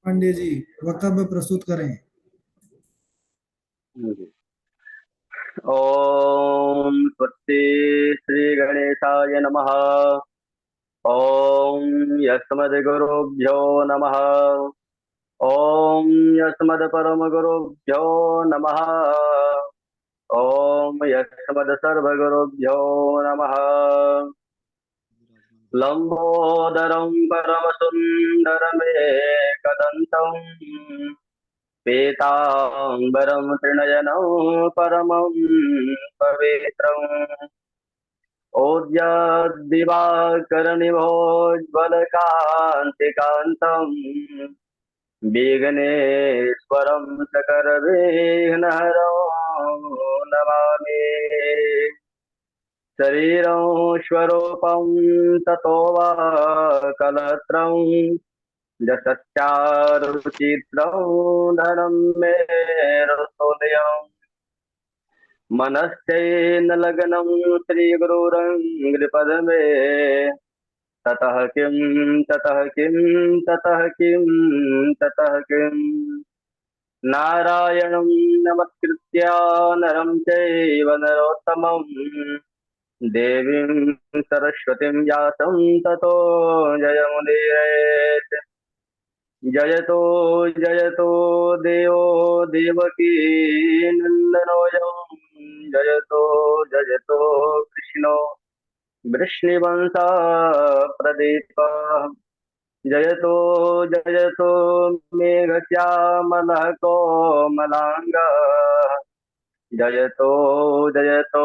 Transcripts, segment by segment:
पांडे जी वक्तव्य प्रस्तुत करें। ओम स्वस्ति श्री गणेशाय नमः। ओम यस्मद्गुरुभ्यो नमः। ओम यस्मद्परमगुरुभ्यो नमः। ओम यस्मद्सर्वगुरुभ्यो नमः। लंबोदरं परमसुन्दरमेकदन्तं पीताम्बरं त्रिनयनं परमं पवित्रम् ओद्यद्दिवाकरनिभोज्ज्वलकान्तिकान्तम् विघ्नेश्वरं सकलविघ्नहरं नमामि। शरीरं स्वरूपं ततो वा कलत्रं जसच्चारुचित्रं धनं मे रसोदयम् मनश्चैन लग्नं श्रीगुरुरङ्घ्रिपदमे ततः किं ततः किं ततः किं ततः किं नारायणं नमस्कृत्य नरं चैव नरोत्तमं देवीं सरस्वतीं व्यासं ततो जयमुदीरयेत्। जयतो जयतो देवो देवकी नन्दनोऽयं जयतो जयतो कृष्णो वृष्णिवंशा प्रदीपः जयतो जयतो मेघश्यामलः कोमलाङ्गः जयतो जयतो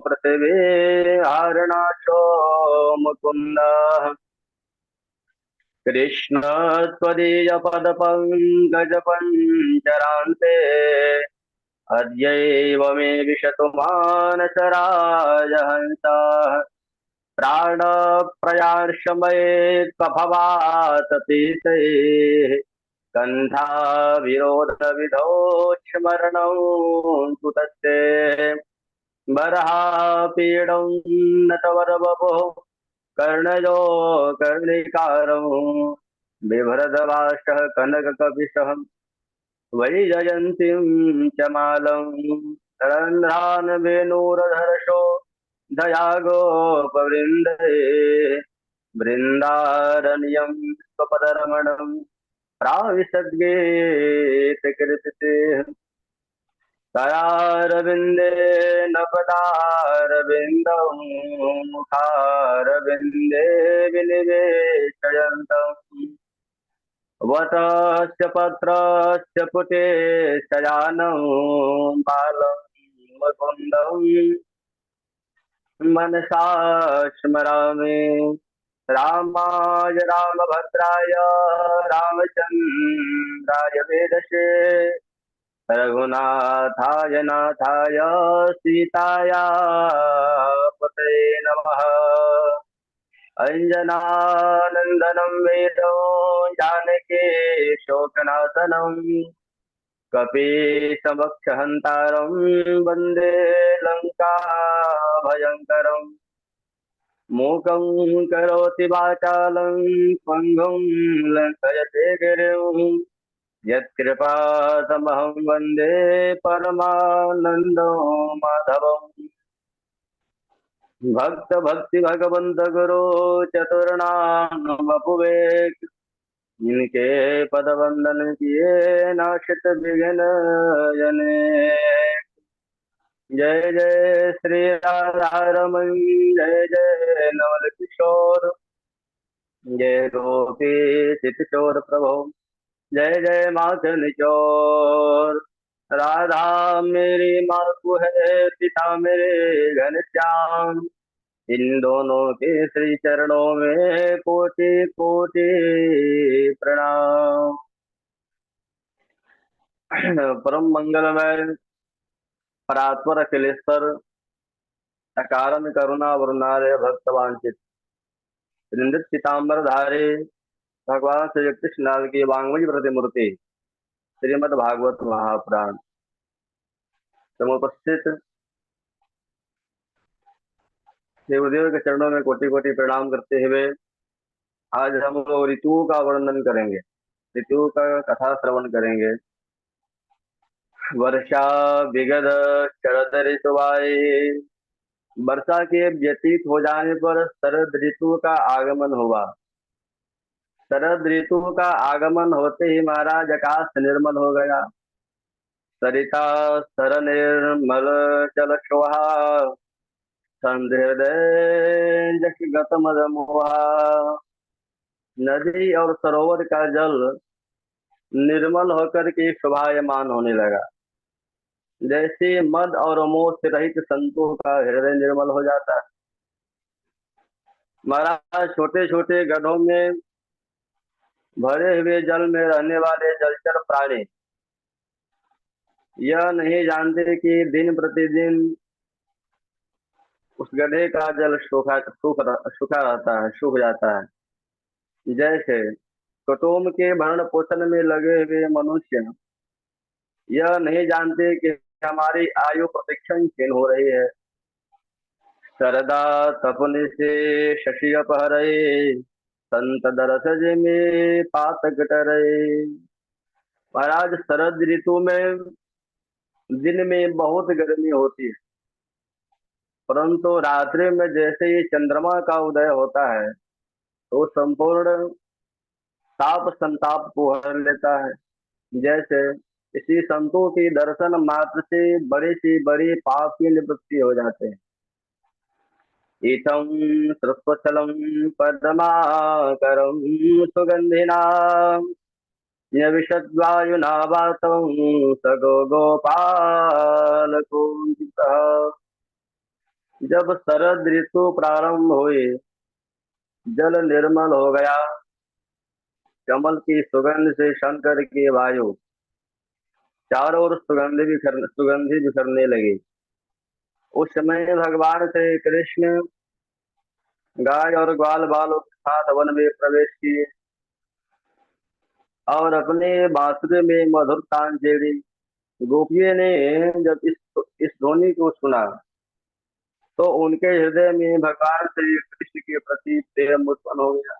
पृथिवीहारणाचो मुकुन्दः कृष्ण त्वदीयपदपङ्कजपञ्जरान्ते अद्यैव मे विशतु मानसराय हंसः प्राणप्रयार्षमये त्वभवात् पीतैः कण्ठाविरोधविधौ स्मरणं कुतस्ते बर्हापीडं नटवरवपुः कर्णयो कर्णिकारं बिभ्रदवासः कनककपिशः वैजयन्तीं च मालं रन्ध्रान् वेणुरधरशो दयागोपवृन्दे बृन्दारण्यं स्वपदरमणं प्राविशद्गीतकीर्तिते करारविन्देन पदारविन्दौ मुखारविन्दे विनिवेशयन्तम् वटस्य पत्रस्य पुटे शयानं बालं मुकुन्दं मनसा स्मरामि। रामाय रामभद्राय रामचन्द्राय वेदसे रघुनाथाय नाथाय सीताया पते नमः। अंजनानंदनं वेदं जानकी शोकनाशनं कपीशमक्षहन्तारं वन्दे लङ्का भयङ्करम् मूकं करोति वाचालं पङ्गुं लङ्घयते गिरिं यत्कृपातमहं वन्दे परमानन्दो माधवम्। भक्त भक्ति भगवंत गुरु चतुर्णाम बपुवेक इनके पद वंदन किए नाशित विघ्न जने। जय जय श्री राधा रमन जय जय नवल किशोर जय गोपी चित चोर प्रभु जय जय माखन चोर। राधा मेरी माँ को है पिता मेरे घनश्याम इन दोनों के श्री चरणों में कोटि कोटि प्रणाम। परम मंगलमय परात्पर अखिलेश्वर अकारण करुणा वरुणार्य भक्तवांचित वृंदित पीताम्बर धारे भगवान श्री कृष्णलाल की वांगमयी प्रतिमूर्ति श्रीमद् भागवत महापुराण समुपस्थित देवदेव के चरणों में कोटि कोटि प्रणाम करते हुए आज हम लोग ऋतुओं का वर्णन करेंगे। ऋतु का कथा श्रवण करेंगे। वर्षा विगत शरद ऋतु आए। वर्षा के व्यतीत हो जाने पर शरद ऋतु का आगमन हुआ। शरद ऋतु का आगमन होते ही महाराज आकाश निर्मल हो गया। सरिता सर निर्मल जल शोभा, संहृदय जस गत मद मोहा। नदी और सरोवर का जल निर्मल होकर के शोभायमान होने लगा। जैसे मद और मोह से रहित संतों का हृदय निर्मल हो जाता है। महाराज छोटे छोटे गड्ढों में भरे हुए जल में रहने वाले जलचर प्राणी यह नहीं जानते कि दिन प्रतिदिन उस गड्ढे का जल सूखा रहता है, सूख जाता है। जैसे कुटुंब के भरण पोषण में लगे हुए मनुष्य यह नहीं जानते कि हमारी आयु प्रतिक्षण क्षीण हो रही है। शरदा तपन से शशि अपहरे, संत दरसज में पातक टरे। महाराज शरद ऋतु में दिन में बहुत गर्मी होती है, परंतु रात्रि में जैसे ही चंद्रमा का उदय होता है तो संपूर्ण ताप संताप को हर लेता है। जैसे इसी संतों की दर्शन मात्र से बड़ी सी बड़ी पाप की निवृत्ति हो जाते हैं। इतम सृष्वचलम पद्माकरम सुगंधिना यविषद्वायुना वातं सगो गोपाल कुंजितः। जब शरद ऋतु प्रारंभ हुई, जल निर्मल हो गया। कमल की सुगंध से शंकर की वायु चारों ओर सुगंधि बिखरने लगी। उस समय भगवान श्री कृष्ण गाय और ग्वाल बालों के साथ वन में प्रवेश किए और अपने बांसुरी में मधुर तान छेड़ी। गोपियों ने जब इस ध्वनि को सुना तो उनके हृदय में भगवान श्री कृष्ण के प्रति प्रेम उत्पन्न हो गया।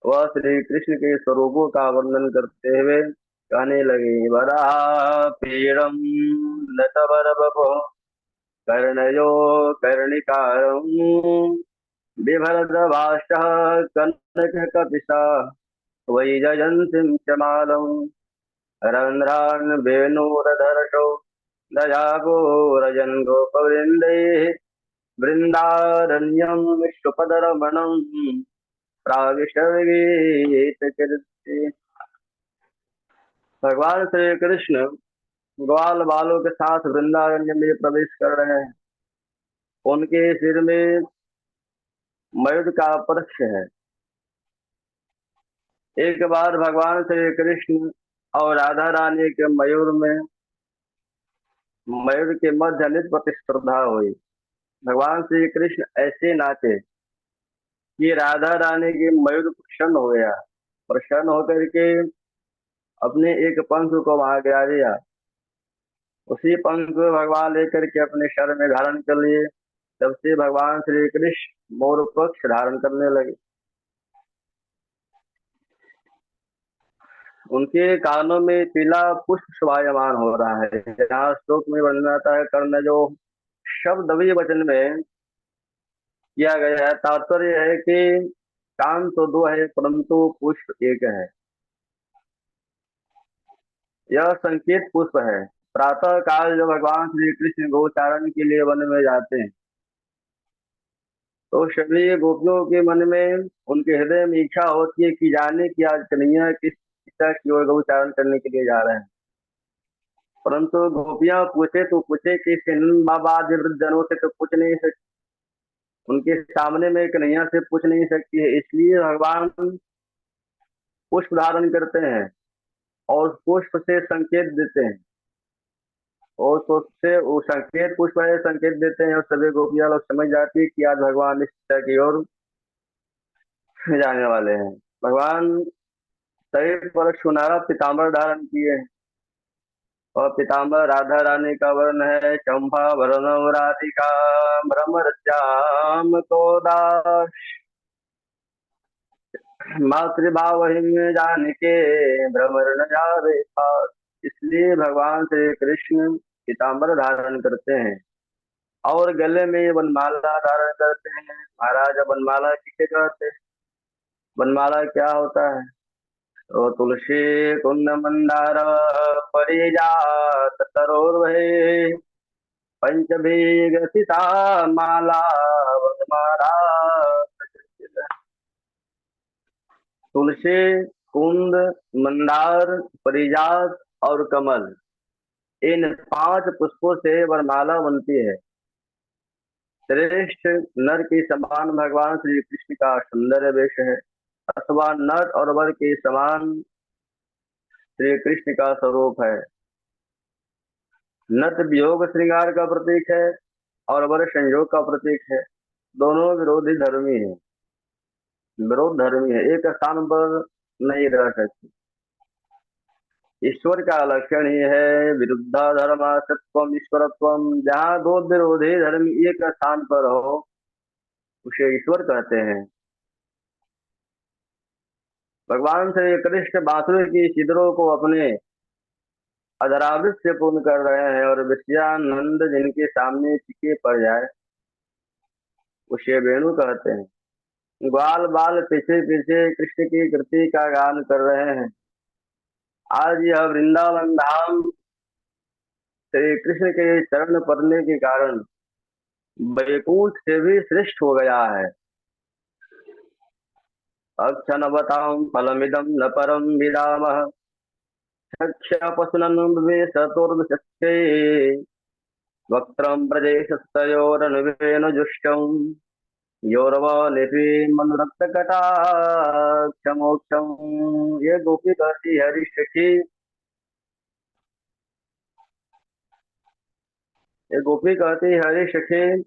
वह श्री कृष्ण के स्वरूपों का वर्णन करते हुए कहने लगे, वरा पीड़म नटवर बपो कर्णयो कर्णिकारं बिभरद्वाष्टः कनककपिशा वैजयन्तीं च मालम् रन्ध्रान् वेणुरधर्षो दयागोरजन् गोपवृन्दैः वृन्दारण्यं विश्वपदरमणं प्राविशर्गीतकीर्ति। भगवान श्री कृष्ण ग्वाल बालों के साथ वृंदारण्य में प्रवेश कर रहे हैं। उनके सिर में मयूर का परक्ष है। एक बार भगवान श्री कृष्ण और राधा रानी के मयूर के मध्य नित्य प्रतिस्पर्धा हुई। भगवान श्री कृष्ण ऐसे नाचे कि राधा रानी के मयूर प्रसन्न हो गया। प्रसन्न होकर के अपने एक पंख को वहां गिरा दिया। उसी पंख को भगवान लेकर के अपने शर में धारण कर लिए। तब से भगवान श्री कृष्ण मोर पक्ष धारण करने लगे। उनके कानों में पीला पुष्प शोभायमान हो रहा है। जहाँ श्लोक में वर्णन आता है, कर्ण जो शब्द भी वचन में किया गया है। तात्पर्य है कि कान तो दो है परंतु पुष्प एक है। यह संकेत पुष्प है। प्रातः काल जब भगवान श्री कृष्ण गोचारण के लिए वन में जाते हैं तो सभी गोपियों के मन में, उनके हृदय में इच्छा होती है कि जाने की आज कन्हैया किस दिशा की ओर गोचारण करने के लिए जा रहे हैं। परंतु गोपियां पूछे तो पूछे कि बाबा वृद्ध जनों से तो पूछ नहीं सकती, उनके सामने में कन्हैया से पूछ नहीं सकती है। इसलिए भगवान पुष्प धारण करते हैं और पुष्प से संकेत देते हैं। और तो उससे वो संकेत पुष्प है, संकेत देते हैं और सभी गोपियां लोग समझ जाती है कि आज भगवान इस दिशा की ओर जाने वाले हैं। भगवान शरीर पर सुनहरा पीताम्बर धारण किए हैं और पीताम्बर राधा रानी का वर्ण है चंपा वर्ण राधिका भ्रमर श्याम तो दास। मातृभाव में जान के भ्रमर न जावे पास। इसलिए भगवान श्री कृष्ण पीताम्बर धारण करते हैं और गले में वनमाला धारण करते हैं। महाराज वनमाला किसे कहते हैं? वनमाला क्या होता है? तो तुलसी कुंद मंदार परिजात सरोर्भे पंचभीग सीता माला वनमाला। तुलसी, कुंद, मंदार, परिजात और कमल, इन 5 पुष्पों से वरमाला बनती है। श्रेष्ठ नर के समान भगवान श्री कृष्ण का सुंदर वेश है, अथवा नर और वर के समान श्री कृष्ण का स्वरूप है। नट वियोग श्रृंगार का प्रतीक है और वर संयोग का प्रतीक है। दोनों विरोधी धर्मी है, विरोध धर्मी है, एक स्थान पर नहीं रह सकते। ईश्वर का लक्षण ही है विरुद्ध धर्म सत्वम ईश्वरत्वम। जहाँ दो विरोधी धर्म एक स्थान पर हो उसे ईश्वर कहते हैं। भगवान श्री कृष्ण बांसुरी की छिद्रों को अपने अधरावृत से पूर्ण कर रहे हैं और विषयानंद जिनके सामने फीके पड़ जाए उसे वेणु कहते हैं। ग्वाल बाल पीछे पीछे कृष्ण की कृति का गान कर रहे हैं। आज यह वृंदावन धाम श्री कृष्ण के चरण पड़ने के कारण वैकुंठ से भी श्रेष्ठ हो गया है। अक्षनवतां फलमिदं न परं विदामः चक्षपशुननुर्विशतुर्विशक्ते वक्त्रं प्रदेशस्तयोरनुवेन जुष्टं योरवनिधि मनुरक्तकटाक्षमोक्षं। ये गोपी कहती हरि सखी, ये गोपी कहती हरि सखी,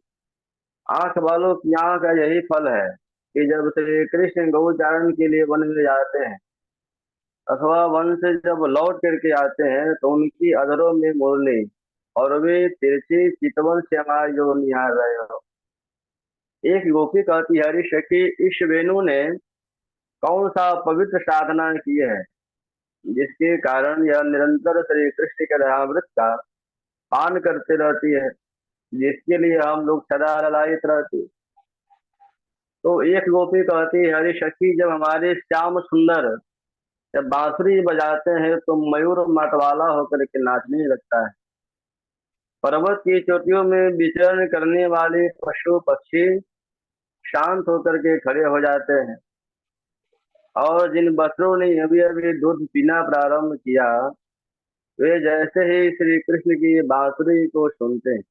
आंख वालों की आंख का यही फल है कि जब श्री कृष्ण गौचारण के लिए वन में जाते हैं अथवा वन से जब लौट करके आते हैं तो उनकी अधरों में मुरली और वे तिरछी चितवन से हमारे जो निहार रहे हो। एक गोपी कहती हरि सखी, इस वेणु ने कौन सा पवित्र साधना की है जिसके कारण यह निरंतर श्री कृष्ण के रहामृत का पान करते रहती है, जिसके लिए हम लोग सदा ललायित रहते। तो एक गोपी कहती हरि सखी, जब हमारे श्याम सुंदर जब बांसुरी बजाते हैं तो मयूर मतवाला होकर के नाचने लगता है। पर्वत की चोटियों में विचरण करने वाले पशु पक्षी शांत होकर के खड़े हो जाते हैं और जिन बछड़ों ने अभी अभी दूध पीना प्रारंभ किया वे जैसे ही श्री कृष्ण की बांसुरी को सुनते हैं,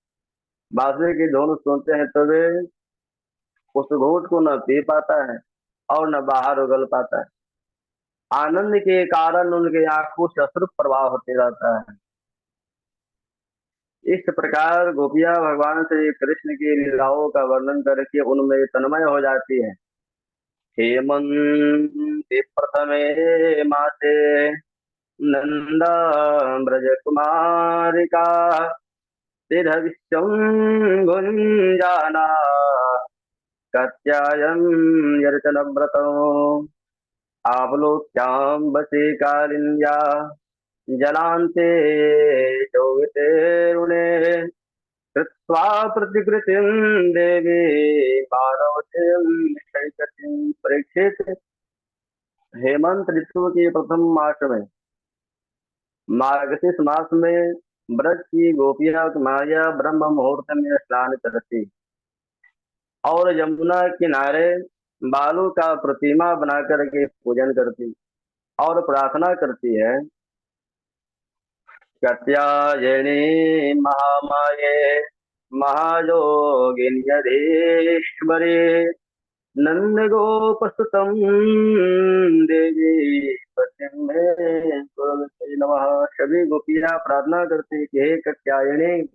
बांसुरी की धुन सुनते हैं, तो वे उस घूंट को न पी पाता है और न बाहर उगल पाता है। आनंद के कारण उनके आंखों से अश्रु प्रवाह होते रहता है। इस प्रकार गोपियां भगवान श्री कृष्ण की लीलाओं का वर्णन करके उनमें तन्मय हो जाती है। हेमंत प्रथमे मासे नंदा ब्रज कुमारिका विश्वं गुंजाना कत्यायन यर्चन व्रतो आवलोक्यां वसे कालिंद्या जलांते चौवितेरुणे कृत्वा प्रतिकृतिं देवी मानवतीं निषैकतीं। परीक्षित, हेमंत ऋतु के प्रथम मास में मार्गशीर्ष मास में ब्रज की गोपियां माया ब्रह्म मुहूर्त में स्नान करती और यमुना किनारे बालू का प्रतिमा बना करके पूजन करती और प्रार्थना करती है। कात्यायनी महामाये महायोगिन्यधीश्वरी नंद गोपसुतम देवी पतिं मे कुरुते नमः। सभी गोपियां प्रार्थना करती कि हे कात्यायनी,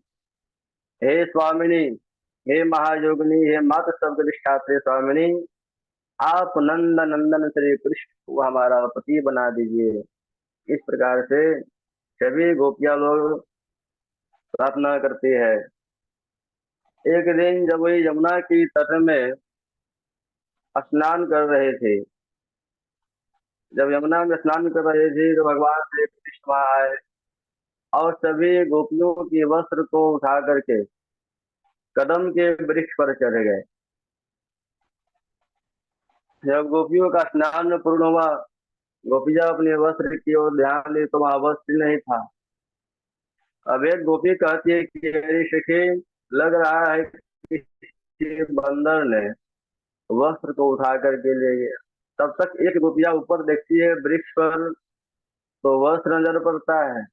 हे स्वामिनी, हे महायोगिनी, हे मात सर्वधिष्ठात्री स्वामिनी, आप नंद नंदन श्री कृष्ण को हमारा पति बना दीजिए। इस प्रकार से सभी गोपियां लोग प्रार्थना करती है। एक दिन जब वही यमुना की तट में स्नान कर रहे थे जब यमुना में स्नान कर रहे थे तो भगवान श्री कृष्ण वहां आए और सभी गोपियों के वस्त्र को उठा करके कदम के वृक्ष पर चढ़ गए। जब गोपियों का स्नान पूर्ण हुआ, गोपियां अपने वस्त्र की ओर ध्यान दी तो वहां वस्त्र नहीं था। अब एक गोपी कहती है कि अरे सखी, लग रहा है कि किसी बंदर ने वस्त्र को उठा करके ले गया। तब तक एक गोपिया ऊपर देखती है वृक्ष पर, तो वस्त्र नजर पड़ता है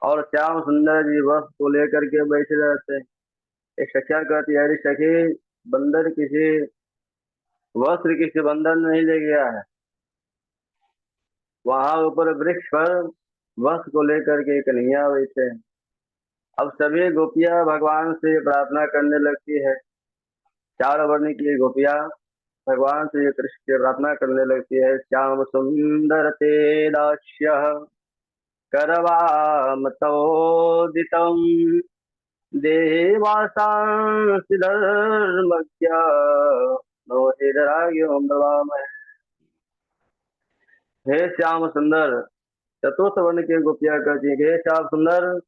और श्याम सुंदर जी वस्त्र को लेकर के बैठे रहते हैं। एक सखिया कहती है, अरे सखी, बंदर किसी वस्त्र किसी बंदर ने नहीं ले गया है। वहां ऊपर वृक्ष पर वस्त्र को लेकर के कन्हैया बैठे हैं। अब सभी गोपियां भगवान से प्रार्थना करने लगती है। चार वर्ण की गोपियां भगवान श्री कृष्ण से प्रार्थना करने लगती है। श्याम सुंदर ते दास्य करवाम तवोदितम देवांसि धर्मज्ञ नोहिराग्यो ब्रवामहे। हे श्याम सुंदर, चतुर्थ वर्ण की गोपियां कहती है कि हे श्याम सुंदर,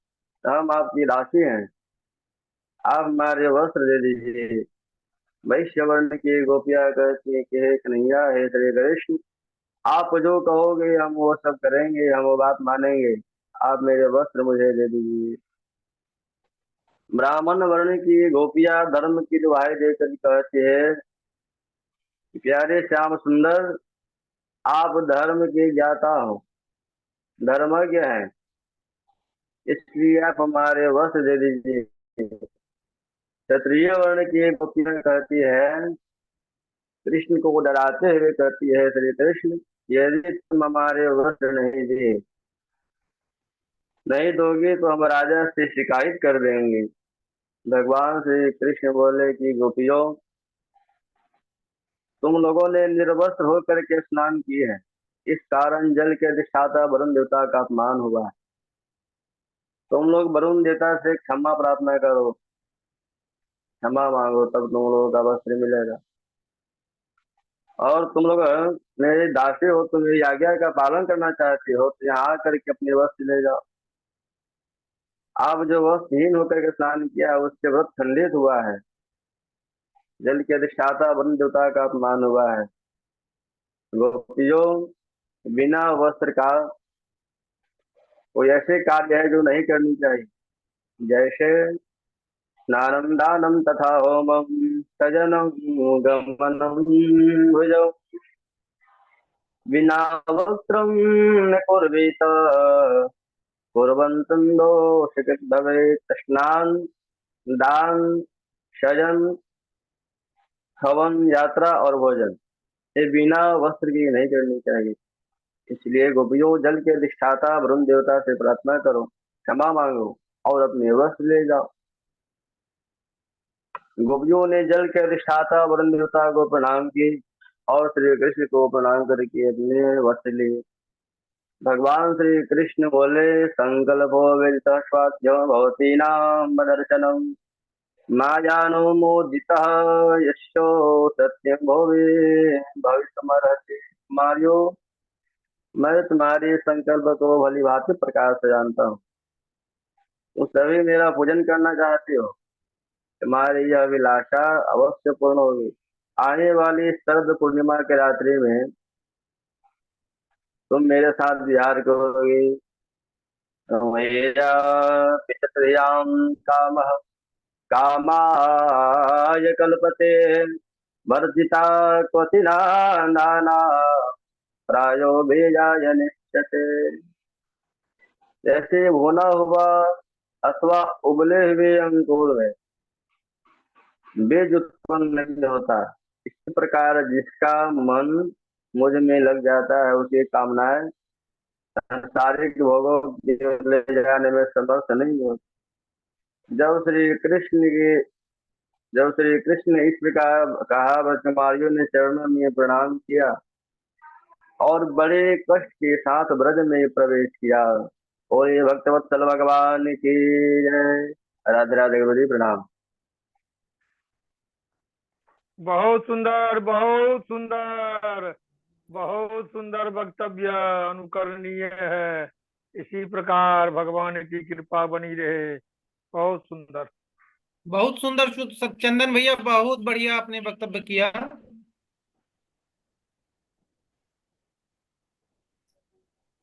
हम आपकी दासी हैं, आप हमारे वस्त्र दे दीजिए। वैश्य वर्ण की गोपियां कहती है कि हे कन्हैया, हे श्री कृष्ण, आप जो कहोगे हम वो सब करेंगे, हम वो बात मानेंगे, आप मेरे वस्त्र मुझे दे दीजिए। ब्राह्मण वर्ण की गोपियां धर्म की दुहाई देकर कहती है, प्यारे श्याम सुंदर, आप धर्म के ज्ञाता हो, धर्मज्ञ हैं, इसलिए आप हमारे वस्त्र दे दीजिए। क्षत्रिय वर्ण की गोपियां कहती है, कृष्ण को डराते हुए कहती है, श्री कृष्ण, यदि तुम हमारे वस्त्र नहीं दोगे तो हम राजा से शिकायत कर देंगे। भगवान श्री कृष्ण बोले कि गोपियों, तुम लोगों ने निर्वस्त्र होकर के स्नान किए हैं, इस कारण जल के अधिष्ठाता वरुण देवता का अपमान हुआ है। तुम लोग वरुण देवता से क्षमा प्रार्थना करो, क्षमा मांगो, तब तुम लोगों का वस्त्र मिलेगा। और तुम लोग मेरे दासी हो, तुम मेरी आज्ञा का पालन करना चाहते हो तो यहाँ आकर के अपने वस्त्र ले जाओ। आप जो वस्त्रहीन होकर के स्नान किया उससे व्रत खंडित हुआ है, जल के अधिष्ठाता वरुण देवता का अपमान हुआ है। गोपियों, बिना वस्त्र का कोई ऐसे कार्य है जो नहीं करनी चाहिए, जैसे स्नानम दानम तथा होमम सजनम गमनम भुजौ बिना वस्त्रम न कुर्वीत कुर्वन्तं दोषकृत भवेत्। स्नान, दान, सजन, हवन, यात्रा और भोजन, ये बिना वस्त्र की नहीं करनी चाहिए। इसलिए गोपियों, जल के अधिष्ठाता वरुण देवता से प्रार्थना करो, क्षमा मांगो और अपने वस्त्र ले जाओ। गोपियों ने जल के अधिष्ठाता वरुण देवता को प्रणाम की और श्री कृष्ण को प्रणाम करके अपने वस्त्र लिए। भगवान श्री कृष्ण बोले, संकल्पो विदित स्वाध्यो भवती नाम दर्शनम मायानो मोदितः यशो सत्यम भोवे भविष्यमर्हति। मारियो, मैं तुम्हारे संकल्प को भली भांति प्रकार से जानता हूँ। तुम सभी मेरा पूजन करना चाहते हो, तुम्हारी यह अभिलाषा अवश्य पूर्ण होगी। आने वाली शरद पूर्णिमा के रात्रि में तुम मेरे साथ विहार करोगे। मेरा पितृयाम काम कामाय कल्पते वर्जिता क्वचिना नाना प्रायो भेजाय निश्चते। जैसे भुना हुआ अथवा उबले हुए अंकुर में बीज उत्पन्न नहीं होता, इसी प्रकार जिसका मन मुझ में लग जाता है उसकी कामनाएं सांसारिक भोगों की ओर ले जाने में समर्थ नहीं होती। जब श्री कृष्ण की जब श्री कृष्ण ने इस प्रकार कहा, ब्रजकुमारियों ने चरणों में प्रणाम किया और बड़े कष्ट के साथ ब्रज में प्रवेश किया। और ये भक्तवत्सल भगवान की जय। राधे राधे गुरु जी, प्रणाम। बहुत सुंदर, बहुत सुंदर। बहुत सुंदर वक्तव्य, अनुकरणीय है। इसी प्रकार भगवान की कृपा बनी रहे। बहुत सुंदर। बहुत सुंदर चंदन भैया, बहुत बढ़िया आपने वक्तव्य किया।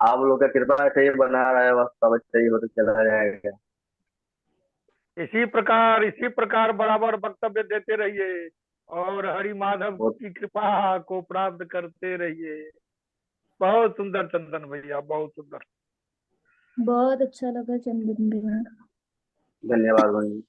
आप लोग का कृपा से ही बना रहा है, बस सब सही होते चला जाएगा। इसी प्रकार बराबर वक्तव्य देते रहिए और हरि माधव बहुत की कृपा को प्राप्त करते रहिए। बहुत सुंदर चंदन भैया, बहुत सुंदर। बहुत अच्छा लगा चंदन भैया। धन्यवाद भाई।